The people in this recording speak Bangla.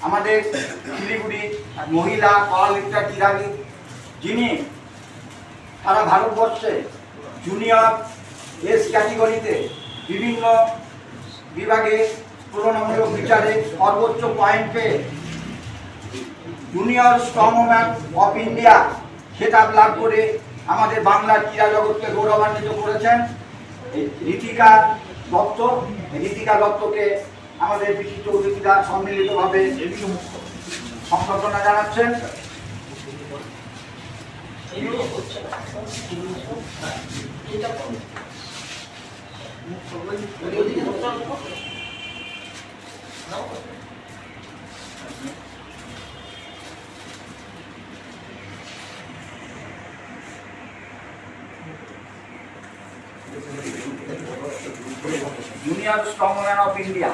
আমাদের শিলিগুড়ি মহিলা পাওয়ারলিফটার ক্রীড়াবিদ, যিনি সারা ভারতবর্ষে জুনিয়র এস ক্যাটেগরিতে বিভিন্ন বিভাগে তুলনামূলক বিচারে সর্বোচ্চ পয়েন্ট পেয়ে জুনিয়র স্ট্রংম্যান অফ ইন্ডিয়া খেতাব লাভ করে আমাদের বাংলার ক্রীড়া জগৎকে গৌরবান্বিত করেছেন ঋতিকা দত্ত। ঋতিকা দত্তকে আমাদের বিশিষ্ট অতিথিরা সম্মিলিতভাবে সম্বর্ধনা জানাচ্ছেন। Junior strongman of India